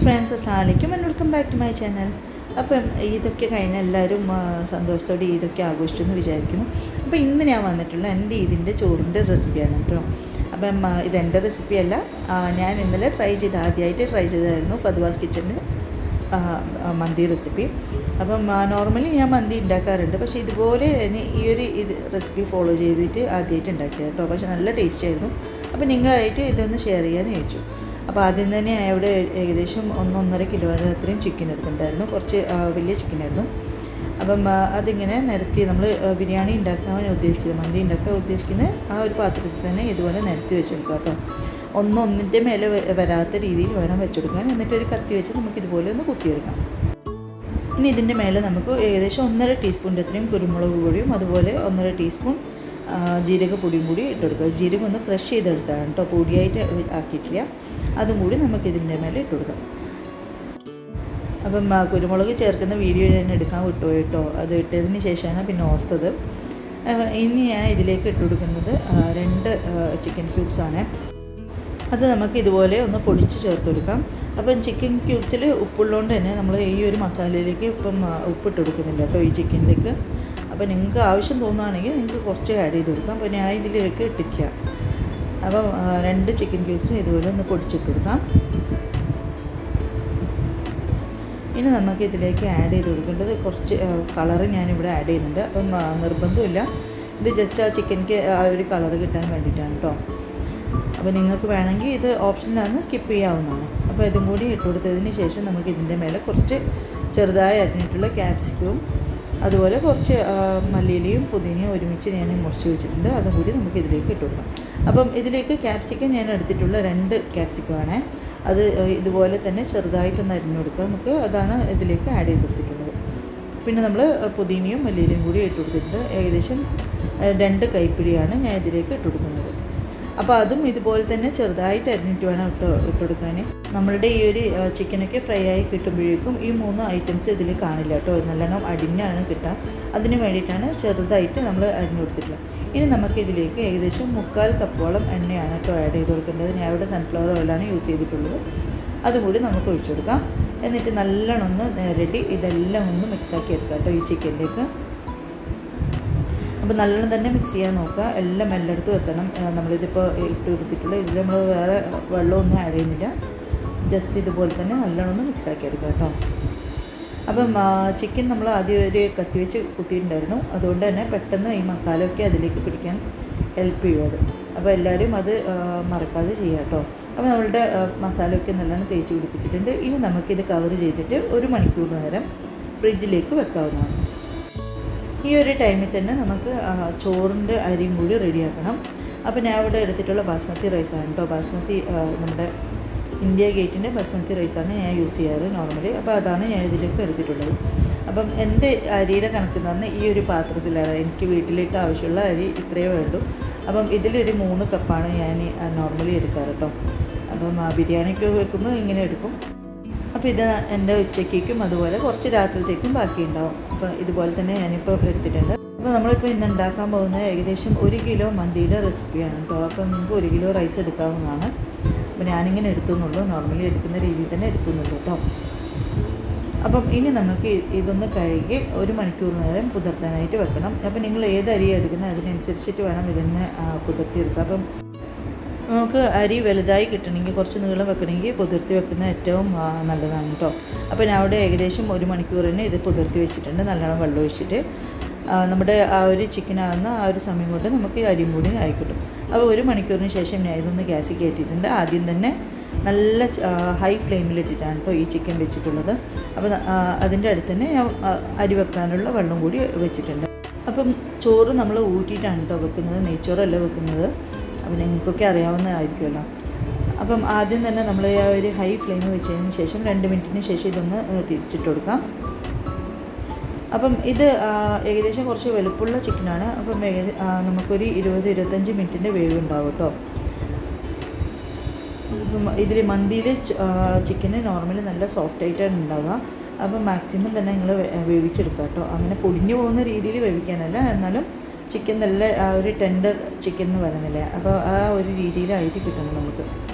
Friends, അസ്സലാമു അലൈക്കും and welcome back to my channel. അപ്പം ഇതൊക്കെ കഴിഞ്ഞ് എല്ലാവരും സന്തോഷത്തോടെ ഇതൊക്കെ ആഘോഷിച്ചു എന്ന് വിചാരിക്കുന്നു. അപ്പോൾ ഇന്ന് ഞാൻ വന്നിട്ടുള്ള എൻ്റെ ഇതിൻ്റെ ചോറിൻ്റെ റെസിപ്പിയാണ് കേട്ടോ. അപ്പം ഇതെൻ്റെ റെസിപ്പിയല്ല, ഞാൻ ഇന്നലെ ആദ്യമായിട്ട് ട്രൈ ചെയ്തായിരുന്നു ഫദ്വാസ് കിച്ചൻ്റെ മന്തി റെസിപ്പി. അപ്പം നോർമലി ഞാൻ മന്തി ഉണ്ടാക്കാറുണ്ട്, പക്ഷേ ഇതുപോലെ ഈ ഒരു റെസിപ്പി ഫോളോ ചെയ്തിട്ട് ആദ്യമായിട്ട് ഉണ്ടാക്കിയത് കേട്ടോ. പക്ഷേ നല്ല ടേസ്റ്റ് ആയിരുന്നു. അപ്പോൾ നിങ്ങളായിട്ട് ഇതൊന്ന് ഷെയർ ചെയ്യാമെന്ന് ചോദിച്ചു. അപ്പോൾ ആദ്യം തന്നെ അവിടെ ഏകദേശം 1-1.5 കിലോയുടെ അത്രയും ചിക്കൻ എടുത്തിട്ടുണ്ടായിരുന്നു. കുറച്ച് വലിയ ചിക്കനായിരുന്നു. അപ്പം അതിങ്ങനെ നിരത്തി നമ്മൾ ബിരിയാണി ഉണ്ടാക്കാൻ ഉദ്ദേശിക്കുന്നത്, മന്തി ഉണ്ടാക്കാൻ ഉദ്ദേശിക്കുന്ന ആ ഒരു പാത്രത്തിൽ തന്നെ ഇതുപോലെ നിരത്തി വെച്ച് കൊടുക്കുക കേട്ടോ. ഒന്നിൻ്റെ മേലെ വരാത്ത രീതിയിൽ വേണം വെച്ചെടുക്കാൻ. എന്നിട്ടൊരു കത്തി വെച്ച് നമുക്ക് ഇതുപോലെ ഒന്ന് കുത്തിയെടുക്കാം. ഇനി ഇതിൻ്റെ മേലെ നമുക്ക് ഏകദേശം 1.5 ടീസ്പൂണിൻ്റെ അത്രയും കുരുമുളക് പൊടിയും അതുപോലെ 1.5 ടീസ്പൂൺ ജീരകപ്പൊടിയും കൂടി ഇട്ടുകൊടുക്കുക. ജീരകം ഒന്ന് ക്രഷ് ചെയ്തെടുത്താണ് കേട്ടോ, പൊടിയായിട്ട് ആക്കിയിട്ടില്ല. അതും കൂടി നമുക്കിതിൻ്റെ മേലെ ഇട്ട് കൊടുക്കാം. അപ്പം കുരുമുളക് ചേർക്കുന്ന വീഡിയോ ഞാൻ എടുക്കാൻ വിട്ടുപോയി കേട്ടോ. അത് ഇട്ടതിന് ശേഷമാണ് പിന്നെ ഓർത്തത്. ഇനി ഞാൻ ഇതിലേക്ക് ഇട്ട് കൊടുക്കുന്നത് 2 ചിക്കൻ ക്യൂബ്സാണ്. അത് നമുക്ക് ഇതുപോലെ ഒന്ന് പൊടിച്ച് ചേർത്ത് കൊടുക്കാം. അപ്പം ചിക്കൻ ക്യൂബ്സിൽ ഉപ്പുള്ളതുകൊണ്ട് തന്നെ നമ്മൾ ഈ ഒരു മസാലയിലേക്ക് ഇപ്പം ഉപ്പിട്ട് കൊടുക്കുന്നില്ല കേട്ടോ ഈ ചിക്കനിലേക്ക്. അപ്പോൾ നിങ്ങൾക്ക് ആവശ്യം തോന്നുകയാണെങ്കിൽ നിങ്ങൾക്ക് കുറച്ച് ആഡ് ചെയ്ത് കൊടുക്കാം. അപ്പോൾ ഞാൻ ഇതിലേക്ക് ഇട്ടിട്ടില്ല. അപ്പം 2 ചിക്കൻ ക്യൂബ്സും ഇതുപോലെ ഒന്ന് പൊടിച്ചിട്ട് കൊടുക്കാം. ഇനി നമുക്ക് ഇതിലേക്ക് ആഡ് ചെയ്ത് കൊടുക്കേണ്ടത് കുറച്ച് കളറ് ഞാനിവിടെ ആഡ് ചെയ്യുന്നുണ്ട്. അപ്പം നിർബന്ധമില്ല, ഇത് ജസ്റ്റ് ആ ചിക്കനിക്ക് ആ ഒരു കളറ് കിട്ടാൻ വേണ്ടിയിട്ടാണ് കേട്ടോ. അപ്പോൾ നിങ്ങൾക്ക് വേണമെങ്കിൽ ഇത് ഓപ്ഷനിലാണ്, സ്കിപ്പ് ചെയ്യാവുന്നതാണ്. അപ്പോൾ ഇതും കൂടി ഇട്ട് കൊടുത്തതിന് ശേഷം നമുക്ക് ഇതിൻ്റെ മേലെ കുറച്ച് ചെറുതായി അരിഞ്ഞിട്ടുള്ള ക്യാപ്സിക്കവും അതുപോലെ കുറച്ച് മല്ലിയിലയും പുതിനയും ഒരുമിച്ച് ഞാൻ മുറിച്ച് വെച്ചിട്ടുണ്ട്. അതും കൂടി നമുക്ക് ഇതിലേക്ക് ഇട്ട് കൊടുക്കാം. അപ്പം ഇതിലേക്ക് ക്യാപ്സിക്കം ഞാൻ എടുത്തിട്ടുള്ള 2 ക്യാപ്സിക്കമാണ്. അത് ഇതുപോലെ തന്നെ ചെറുതായിട്ടൊന്ന് അരിഞ്ഞു കൊടുക്കുക നമുക്ക്. അതാണ് ഇതിലേക്ക് ആഡ് ചെയ്ത് കൊടുത്തിട്ടുള്ളത്. പിന്നെ നമ്മൾ പുതിനയും മല്ലിയിലയും കൂടി ഇട്ട് കൊടുത്തിട്ടുണ്ട്. ഏകദേശം 2 കൈപ്പിടിയാണ് ഞാൻ ഇതിലേക്ക് ഇട്ട് കൊടുക്കുന്നത്. അപ്പോൾ അതും ഇതുപോലെ തന്നെ ചെറുതായിട്ട് അരിഞ്ഞിട്ട് വേണം ഇട്ട് കൊടുക്കാൻ. നമ്മളുടെ ഈ ഒരു ചിക്കനൊക്കെ ഫ്രൈ ആയി കിട്ടുമ്പോഴേക്കും ഈ 3 ഐറ്റംസ് ഇതിൽ കാണില്ല കേട്ടോ. നല്ലോണം അടിഞ്ഞാണ് കിട്ടുക. അതിന് വേണ്ടിയിട്ടാണ് ചെറുതായിട്ട് നമ്മൾ അരിഞ്ഞു കൊടുത്തിട്ടുള്ളത്. ഇനി നമുക്ക് ഇതിലേക്ക് ഏകദേശം 3/4 കപ്പോളം എണ്ണയാണ് കേട്ടോ ആഡ് ചെയ്ത് കൊടുക്കേണ്ടത്. ഞാൻ ഇവിടെ സൺഫ്ലവർ ഓയിലാണ് യൂസ് ചെയ്തിട്ടുള്ളത്. അതുകൂടി നമുക്ക് ഒഴിച്ചു കൊടുക്കാം. എന്നിട്ട് നല്ലോണം ഒന്ന് നേരടി ഇതെല്ലാം ഒന്ന് മിക്സാക്കി എടുക്കാം കേട്ടോ ഈ ചിക്കനിലേക്ക്. അപ്പോൾ നല്ലോണം തന്നെ മിക്സ് ചെയ്യാൻ നോക്കുക. എല്ലാം എല്ലായിടത്തും എത്തണം. നമ്മളിതിപ്പോൾ ഇട്ട് കൊടുത്തിട്ടുള്ള ഇതിൽ നമ്മൾ വേറെ വെള്ളമൊന്നും ആഡ് ചെയ്യുന്നില്ല. ജസ്റ്റ് ഇതുപോലെ തന്നെ നല്ലോണം ഒന്ന് മിക്സാക്കി എടുക്കുക കേട്ടോ. അപ്പം ചിക്കൻ നമ്മൾ ആദ്യം ഒരു കത്തി വെച്ച് കുത്തിയിട്ടുണ്ടായിരുന്നു. അതുകൊണ്ട് തന്നെ പെട്ടെന്ന് ഈ മസാലയൊക്കെ അതിലേക്ക് പിടിക്കാൻ ഹെൽപ്പ് ചെയ്യും അത്. അപ്പോൾ എല്ലാവരും അത് മറക്കാതെ ചെയ്യുക കേട്ടോ. അപ്പോൾ നമ്മളുടെ മസാലയൊക്കെ നല്ലോണം തേച്ച് പിടിപ്പിച്ചിട്ടുണ്ട്. ഇനി നമുക്കിത് കവർ ചെയ്തിട്ട് 1 മണിക്കൂർ നേരം ഫ്രിഡ്ജിലേക്ക് വെക്കാവുന്നതാണ്. ഈ ഒരു ടൈമിൽ തന്നെ നമുക്ക് ചോറിൻ്റെ അരിയും കൂടി റെഡിയാക്കണം. അപ്പോൾ ഞാൻ ഇവിടെ എടുത്തിട്ടുള്ള ബാസ്മതി റൈസാണ് കേട്ടോ. ബാസ്മതി നമ്മുടെ ഇന്ത്യ ഗേറ്റിൻ്റെ ബാസ്മതി റൈസാണ് ഞാൻ യൂസ് ചെയ്യാറ് നോർമലി. അപ്പോൾ അതാണ് ഞാൻ ഇതിലേക്ക് എടുത്തിട്ടുള്ളത്. അപ്പം എൻ്റെ അരിയുടെ കണക്കെന്ന് പറഞ്ഞാൽ ഈ ഒരു പാത്രത്തിലാണ്. എനിക്ക് വീട്ടിലേക്ക് ആവശ്യമുള്ള അരി ഇത്രയേ വേണ്ടൂ. അപ്പം ഇതിലൊരു 3 കപ്പാണ് ഞാൻ നോർമലി എടുക്കാറ് കേട്ടോ. അപ്പം ബിരിയാണിക്ക് വെക്കുമ്പോൾ ഇങ്ങനെ എടുക്കും. അപ്പോൾ ഇത് എൻ്റെ ഉച്ചയ്ക്കും അതുപോലെ കുറച്ച് രാത്രിത്തേക്കും ബാക്കിയുണ്ടാവും. അപ്പോൾ ഇതുപോലെ തന്നെ ഞാനിപ്പോൾ എടുത്തിട്ടുണ്ട്. അപ്പോൾ നമ്മളിപ്പോൾ ഇന്ന് ഉണ്ടാക്കാൻ പോകുന്നത് ഏകദേശം 1 കിലോ മന്തിയുടെ റെസിപ്പിയാണ് കേട്ടോ. അപ്പോൾ നിങ്ങൾക്ക് 1 കിലോ റൈസ് എടുക്കാവുന്നതാണ്. അപ്പോൾ ഞാനിങ്ങനെ എടുത്തുന്നുള്ളൂ, നോർമലി എടുക്കുന്ന രീതിയിൽ തന്നെ എടുത്തുന്നുള്ളൂ കേട്ടോ. അപ്പം ഇനി നമുക്ക് ഇതൊന്ന് കഴുകി 1 മണിക്കൂർ നേരം കുതിർത്താനായിട്ട് വെക്കണം. അപ്പോൾ നിങ്ങൾ ഏത് അരി എടുക്കുന്നത് അതിനനുസരിച്ചിട്ട് വേണം ഇതിനെ കുതിർത്തിയെടുക്കുക. അപ്പം നമുക്ക് അരി വലുതായി കിട്ടണമെങ്കിൽ, കുറച്ച് നീളം വെക്കണമെങ്കിൽ കുതിർത്തി വെക്കുന്ന ഏറ്റവും നല്ലതാണ് കേട്ടോ. അപ്പോൾ ഞാൻ അവിടെ ഏകദേശം 1 മണിക്കൂർ തന്നെ ഇത് കുതിർത്തി വെച്ചിട്ടുണ്ട്. നല്ലോണം വെള്ളം ഒഴിച്ചിട്ട് നമ്മുടെ ആ ഒരു ചിക്കനാകുന്ന ആ ഒരു സമയം കൊണ്ട് നമുക്ക് അരിയും കൂടി ആയി കിട്ടും. അപ്പോൾ 1 മണിക്കൂറിന് ശേഷം ഞാൻ ഇതൊന്ന് ഗ്യാസിൽ കയറ്റിയിട്ടുണ്ട്. ആദ്യം തന്നെ നല്ല ഹൈ ഫ്ലെയിമിലിട്ടിട്ടാണ് കേട്ടോ ഈ ചിക്കൻ വെച്ചിട്ടുള്ളത്. അപ്പോൾ അതിൻ്റെ അടുത്ത് തന്നെ ഞാൻ അരി വെക്കാനുള്ള വെള്ളം കൂടി വെച്ചിട്ടുണ്ട്. അപ്പം ചോറ് നമ്മൾ ഊറ്റിയിട്ടാണ് കേട്ടോ വെക്കുന്നത്, നെയ്ച്ചോറല്ല വെക്കുന്നത്. അപ്പം നിങ്ങൾക്കൊക്കെ അറിയാവുന്നതായിരിക്കുമല്ലോ. അപ്പം ആദ്യം തന്നെ നമ്മൾ ആ ഒരു ഹൈ ഫ്ലെയിം വെച്ചതിന് ശേഷം 2 മിനിറ്റിന് ശേഷം ഇതൊന്ന് തിരിച്ചിട്ട് കൊടുക്കാം. അപ്പം ഇത് ഏകദേശം കുറച്ച് വലുപ്പമുള്ള ചിക്കനാണ്. അപ്പം നമുക്കൊരു 20-25 മിനിറ്റിൻ്റെ വേവ് ഉണ്ടാവും കേട്ടോ. അപ്പം ഇതിൽ മന്തിയിൽ ചിക്കന് നോർമലി നല്ല സോഫ്റ്റായിട്ടാണ് ഉണ്ടാവുക. അപ്പം മാക്സിമം തന്നെ നിങ്ങൾ വേവിച്ചെടുക്കുക കേട്ടോ. അങ്ങനെ പൊടിഞ്ഞു പോകുന്ന രീതിയിൽ വേവിക്കാനല്ല, എന്നാലും ചിക്കൻ നല്ല ആ ഒരു ടെൻഡർ ചിക്കൻ എന്ന് പറയുന്നില്ലേ, അപ്പോൾ ആ ഒരു രീതിയിലായിട്ട് കിട്ടണം നമുക്ക്.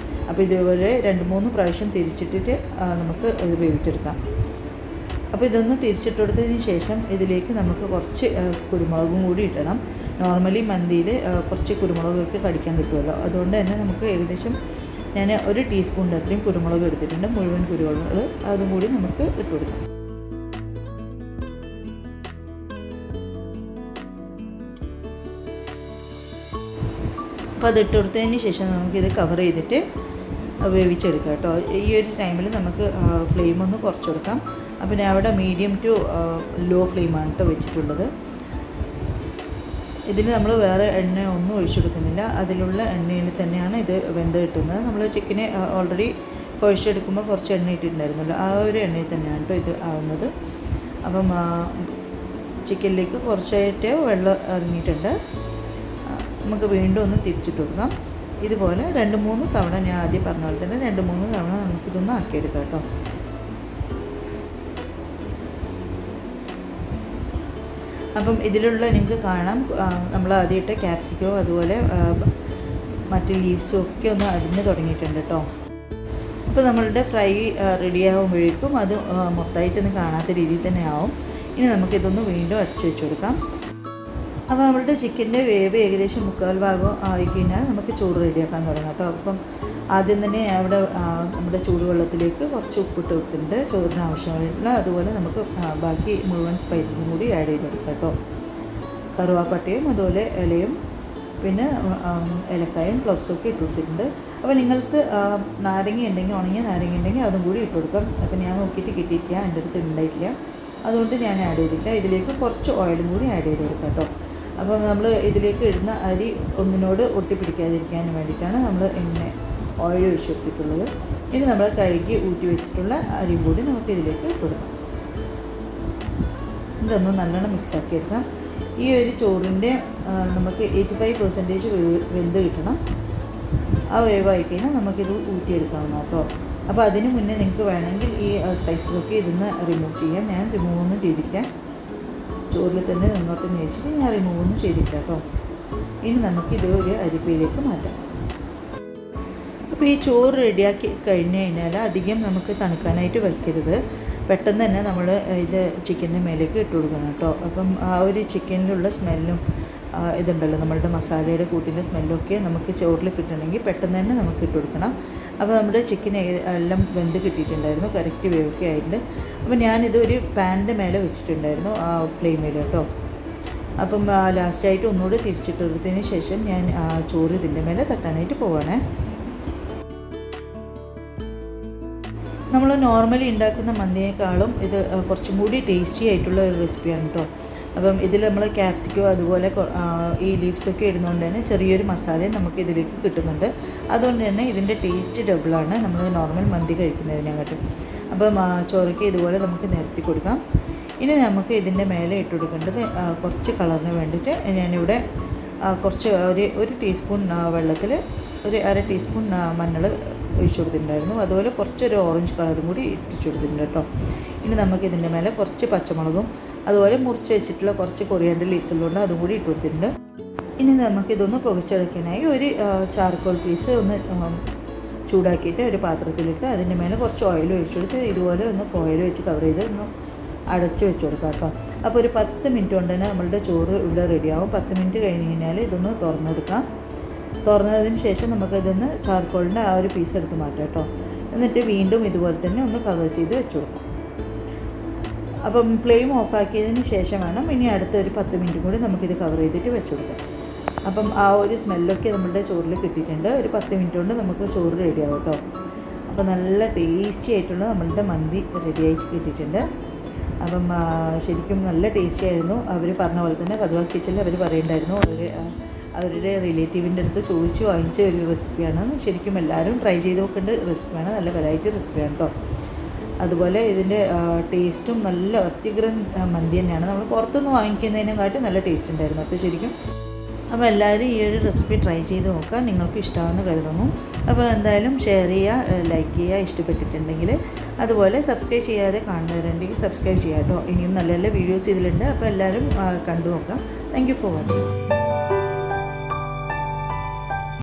അപ്പോൾ ഇതേപോലെ 2-3 പ്രാവശ്യം തിരിച്ചിട്ടിട്ട് നമുക്ക് ഇത് വേവിച്ചെടുക്കാം. അപ്പോൾ ഇതൊന്ന് തിരിച്ചിട്ടെടുത്തതിന് ശേഷം ഇതിലേക്ക് നമുക്ക് കുറച്ച് കുരുമുളകും കൂടി ഇടണം. നോർമലി മന്തിയിൽ കുറച്ച് കുരുമുളകൊക്കെ കടിക്കാൻ കിട്ടുമല്ലോ, അതുകൊണ്ട് തന്നെ നമുക്ക് ഏകദേശം ഞാൻ 1 ടീസ്പൂണിൻ്റെ അത്രയും കുരുമുളക് എടുത്തിട്ടുണ്ട്. മുഴുവൻ കുരുമുളക് അതും കൂടി നമുക്ക് ഇട്ട് കൊടുക്കാം. അപ്പോൾ അത് ഇട്ട് കൊടുത്തതിന് ശേഷം നമുക്കിത് കവർ ചെയ്തിട്ട് വേവിച്ചെടുക്കാം കേട്ടോ. ഈ ഒരു ടൈമിൽ നമുക്ക് ഫ്ലെയിം ഒന്ന് കുറച്ച് കൊടുക്കാം. അപ്പോൾ ഞാൻ അവിടെ മീഡിയം ടു ലോ ഫ്ലെയിമാണ് കേട്ടോ വെച്ചിട്ടുള്ളത്. ഇതിന് നമ്മൾ വേറെ എണ്ണ ഒന്നും ഒഴിച്ചു കൊടുക്കുന്നില്ല, അതിലുള്ള എണ്ണയിൽ തന്നെയാണ് ഇത് വെന്ത് കിട്ടുന്നത്. നമ്മൾ ചിക്കന് ഓൾറെഡി കുഴച്ചെടുക്കുമ്പോൾ കുറച്ച് എണ്ണ ഇട്ടിട്ടുണ്ടായിരുന്നല്ലോ, ആ ഒരു എണ്ണയിൽ തന്നെയാണ് കേട്ടോ ഇത് ആവുന്നത്. അപ്പം ചിക്കനിലേക്ക് കുറച്ചായിട്ട് വെള്ളം ഇറങ്ങിയിട്ടുണ്ട്. നമുക്ക് വീണ്ടും ഒന്ന് തിരിച്ചിട്ട് കൊടുക്കാം. ഇതുപോലെ 2-3 തവണ, ഞാൻ ആദ്യം പറഞ്ഞ പോലെ തന്നെ 2-3 തവണ നമുക്കിതൊന്ന് ആക്കിയെടുക്കാം കേട്ടോ. അപ്പം ഇതിലുള്ള നിങ്ങൾക്ക് കാണാം നമ്മൾ ആദ്യമായിട്ട് ക്യാപ്സിക്കവും അതുപോലെ മറ്റ് ലീവ്സും ഒക്കെ ഒന്ന് അരിഞ്ഞ് തുടങ്ങിയിട്ടുണ്ട് കേട്ടോ. അപ്പോൾ നമ്മളുടെ ഫ്രൈ റെഡി ആകുമ്പോഴേക്കും അത് മൊത്തമായിട്ടൊന്ന് കാണാത്ത രീതിയിൽ തന്നെ ആവും. ഇനി നമുക്കിതൊന്ന് വീണ്ടും അടച്ചു വെച്ച് കൊടുക്കാം. അപ്പോൾ നമ്മളുടെ ചിക്കൻ്റെ വേവ് ഏകദേശം 3/4 ഭാഗം ആയിക്കഴിഞ്ഞാൽ നമുക്ക് ചോറ് റെഡിയാക്കാൻ തുടങ്ങാം കേട്ടോ. അപ്പം ആദ്യം തന്നെ അവിടെ നമ്മുടെ ചൂടുവെള്ളത്തിലേക്ക് കുറച്ച് ഉപ്പിട്ട് കൊടുത്തിട്ടുണ്ട്, ചോറിന് ആവശ്യമായിട്ടുള്ള. അതുപോലെ നമുക്ക് ബാക്കി മുഴുവൻ സ്പൈസസും കൂടി ആഡ് ചെയ്ത് കൊടുക്കാം കേട്ടോ. കറുവാപ്പട്ടയും അതുപോലെ ഇലയും പിന്നെ ഏലക്കായും ക്ലോവ്സും ഒക്കെ ഇട്ട് കൊടുത്തിട്ടുണ്ട്. അപ്പോൾ നിങ്ങൾക്ക് നാരങ്ങ ഉണ്ടെങ്കിൽ, ഉണങ്ങിയ നാരങ്ങ ഉണ്ടെങ്കിൽ അതും കൂടി ഇട്ട് കൊടുക്കാം. അപ്പോൾ ഞാൻ നോക്കിയിട്ട് കിട്ടിയിട്ടില്ല, എൻ്റെ അടുത്ത് ഉണ്ടായിട്ടില്ല, അതുകൊണ്ട് ഞാൻ ആഡ് ചെയ്തിട്ടില്ല. ഇതിലേക്ക് കുറച്ച് ഓയിലും കൂടി ആഡ് ചെയ്ത് കൊടുക്കാം കേട്ടോ. അപ്പോൾ നമ്മൾ ഇതിലേക്ക് ഇടുന്ന അരി ഒന്നിനോട് ഒട്ടിപ്പിടിക്കാതിരിക്കാൻ വേണ്ടിയിട്ടാണ് നമ്മൾ ഇങ്ങനെ ഓയിൽ ഒഴിച്ച് കൊടുത്തിട്ടുള്ളത്. ഇനി നമ്മൾ കഴുകി ഊറ്റി വെച്ചിട്ടുള്ള അരിയും കൂടി നമുക്ക് ഇതിലേക്ക് ഇട്ട് കൊടുക്കാം. ഇതൊന്ന് നല്ലോണം മിക്സാക്കി എടുക്കാം. ഈ ഒരു ചോറിൻ്റെ നമുക്ക് 85% വെന്ത് കിട്ടണം. ആ വേവായി കഴിഞ്ഞാൽ നമുക്കിത് ഊറ്റിയെടുക്കാവുന്ന കേട്ടോ. അപ്പോൾ അതിന് മുന്നേ നിങ്ങൾക്ക് വേണമെങ്കിൽ ഈ സ്പൈസസൊക്കെ ഇതിന്ന് റിമൂവ് ചെയ്യാം. ഞാൻ റിമൂവ് ഒന്നും ചെയ്തിട്ടില്ല, ചോറിൽ തന്നെ നിന്നോട്ടെന്ന് വെച്ചിട്ട് ഞാൻ റിമൂവ് ഒന്നും ചെയ്തിട്ടില്ല കേട്ടോ. ഇനി നമുക്കിത് ഒരു അരിപ്പയിലേക്ക് മാറ്റാം. അപ്പോൾ ഈ ചോറ് റെഡിയാക്കി കഴിഞ്ഞ് കഴിഞ്ഞാൽ അധികം നമുക്ക് തണുക്കാനായിട്ട് വെക്കരുത്. പെട്ടെന്ന് തന്നെ നമ്മൾ ഇത് ചിക്കൻ്റെ മേലേക്ക് ഇട്ട് കൊടുക്കണം കേട്ടോ. അപ്പം ആ ഒരു ചിക്കനിലുള്ള സ്മെല്ലും ഇതുണ്ടല്ലോ, നമ്മളുടെ മസാലയുടെ കൂട്ടിൻ്റെ സ്മെല്ലൊക്കെ നമുക്ക് ചോറിൽ കിട്ടണമെങ്കിൽ പെട്ടെന്ന് തന്നെ നമുക്ക് ഇട്ട് കൊടുക്കണം. അപ്പോൾ നമ്മുടെ ചിക്കൻ എല്ലാം വെന്ത് കിട്ടിയിട്ടുണ്ടായിരുന്നു, കറക്റ്റ് വേവൊക്കെ ആയിട്ടുണ്ട്. അപ്പോൾ ഞാനിത് ഒരു പാനിൻ്റെ മേലെ വെച്ചിട്ടുണ്ടായിരുന്നു ആ ഫ്ലെയിമിൽ കേട്ടോ. അപ്പം ലാസ്റ്റായിട്ട് ഒന്നുകൂടി തിരിച്ചിട്ടെടുത്തതിന് ശേഷം ഞാൻ ചോറ് ഇതിൻ്റെ മേലെ തട്ടാനായിട്ട് പോവാണേ. നമ്മൾ നോർമലി ഉണ്ടാക്കുന്ന മന്തിയേക്കാളും ഇത് കുറച്ചും കൂടി ടേസ്റ്റി ആയിട്ടുള്ള ഒരു റെസിപ്പിയാണ് കേട്ടോ. അപ്പം ഇതിൽ നമ്മൾ ക്യാപ്സിക്കോ അതുപോലെ ഈ ലീവ്സൊക്കെ ഇടുന്നതുകൊണ്ട് തന്നെ ചെറിയൊരു മസാലയും നമുക്ക് ഇതിലേക്ക് കിട്ടുന്നുണ്ട്. അതുകൊണ്ട് തന്നെ ഇതിൻ്റെ ടേസ്റ്റ് ഡബിളാണ് നമ്മൾ നോർമൽ മന്തി കഴിക്കുന്നതിനെക്കാട്ടും. അപ്പം ചോറയ്ക്ക് ഇതുപോലെ നമുക്ക് നിരത്തി കൊടുക്കാം. ഇനി നമുക്ക് ഇതിൻ്റെ മേലെ ഇട്ട് കൊടുക്കേണ്ടത് കുറച്ച് കളറിന് വേണ്ടിയിട്ട് ഞാനിവിടെ കുറച്ച് ഒരു ടീസ്പൂൺ വെള്ളത്തിൽ ഒരു 1/2 ടീസ്പൂൺ മഞ്ഞൾ ഒഴിച്ചു കൊടുത്തിട്ടുണ്ടായിരുന്നു. അതുപോലെ കുറച്ചൊരു ഓറഞ്ച് കളറും കൂടി ഇട്ടിച്ചു കൊടുത്തിട്ടുണ്ട് കേട്ടോ. ഇനി നമുക്ക് ഇതിൻ്റെ മേലെ കുറച്ച് പച്ചമുളകും അതുപോലെ മുറിച്ച് വെച്ചിട്ടുള്ള കുറച്ച് കൊറിയാണ്ടർ ലീവ്സുകളുണ്ട്, അതും കൂടി ഇട്ട് കൊടുത്തിട്ടുണ്ട്. ഇനി നമുക്കിതൊന്ന് പുകച്ചെടുക്കാനായി ഒരു ചാർക്കോൾ പീസ് ഒന്ന് ചൂടാക്കിയിട്ട് ഒരു പാത്രത്തിലിട്ട് അതിൻ്റെ മേലെ കുറച്ച് ഓയിൽ ഒഴിച്ചു കൊടുത്ത് ഇതുപോലെ ഒന്ന് ഫോയിൽ വെച്ച് കവർ ചെയ്ത് ഒന്ന് അടച്ച് വെച്ച് കൊടുക്കാം കേട്ടോ. അപ്പോൾ ഒരു 10 മിനിറ്റ് കൊണ്ട് തന്നെ നമ്മളുടെ ചോറ് ഇവിടെ റെഡിയാവും. 10 മിനിറ്റ് കഴിഞ്ഞ് കഴിഞ്ഞാൽ ഇതൊന്ന് തുറന്നെടുക്കാം. തുറന്നതിന് ശേഷം നമുക്കിതൊന്ന് ചാർക്കോളിൻ്റെ ആ ഒരു പീസ് എടുത്ത് മാറ്റാം കേട്ടോ. എന്നിട്ട് വീണ്ടും ഇതുപോലെ തന്നെ ഒന്ന് കവർ ചെയ്ത് വെച്ച് കൊടുക്കാം. അപ്പം ഫ്ലെയിം ഓഫാക്കിയതിന് ശേഷം വേണം ഇനി അടുത്ത ഒരു 10 മിനിറ്റ് കൂടി നമുക്കിത് കവർ ചെയ്തിട്ട് വെച്ച് കൊടുക്കാം. അപ്പം ആ ഒരു സ്മെല്ലൊക്കെ നമ്മളുടെ ചോറിൽ കിട്ടിയിട്ടുണ്ട്. ഒരു 10 മിനിറ്റ് കൊണ്ട് നമുക്ക് ചോറ് റെഡിയാവും കേട്ടോ. അപ്പോൾ നല്ല ടേസ്റ്റി ആയിട്ടുള്ള നമ്മളുടെ മന്തി റെഡിയായിട്ട് കിട്ടിയിട്ടുണ്ട്. അപ്പം ശരിക്കും നല്ല ടേസ്റ്റി ആയിരുന്നു. അവർ പറഞ്ഞ പോലെ തന്നെ പദ്വാസ് കിച്ചണിൽ അവർ പറയുന്നുണ്ടായിരുന്നു അവരുടെ റിലേറ്റീവിൻ്റെ അടുത്ത് ചോദിച്ച് വാങ്ങിച്ച ഒരു റെസിപ്പിയാണ്. ശരിക്കും എല്ലാവരും ട്രൈ ചെയ്ത് നോക്കേണ്ട റെസിപ്പിയാണ്, നല്ല വെറൈറ്റി റെസിപ്പിയാണ് കേട്ടോ. അതുപോലെ ഇതിൻ്റെ ടേസ്റ്റും നല്ല അത്യുഗ്രൻ മന്തി തന്നെയാണ്. നമ്മൾ പുറത്തുനിന്ന് വാങ്ങിക്കുന്നതിനെക്കാട്ടും നല്ല ടേസ്റ്റ് ഉണ്ടായിരുന്നു അപ്പോൾ ശരിക്കും. അപ്പോൾ എല്ലാവരും ഈ ഒരു റെസിപ്പി ട്രൈ ചെയ്ത് നോക്കുക, നിങ്ങൾക്ക് ഇഷ്ടമാണെന്ന് കരുതുന്നു. അപ്പോൾ എന്തായാലും ഷെയർ ചെയ്യുക, ലൈക്ക് ചെയ്യുക ഇഷ്ടപ്പെട്ടിട്ടുണ്ടെങ്കിൽ. അതുപോലെ സബ്സ്ക്രൈബ് ചെയ്യാതെ കാണുന്നവരുണ്ടെങ്കിൽ സബ്സ്ക്രൈബ് ചെയ്യാം കേട്ടോ. ഇനിയും നല്ല നല്ല വീഡിയോസ് ഇതിലുണ്ട്, അപ്പോൾ എല്ലാവരും കണ്ടു നോക്കാം. Thank you for watching.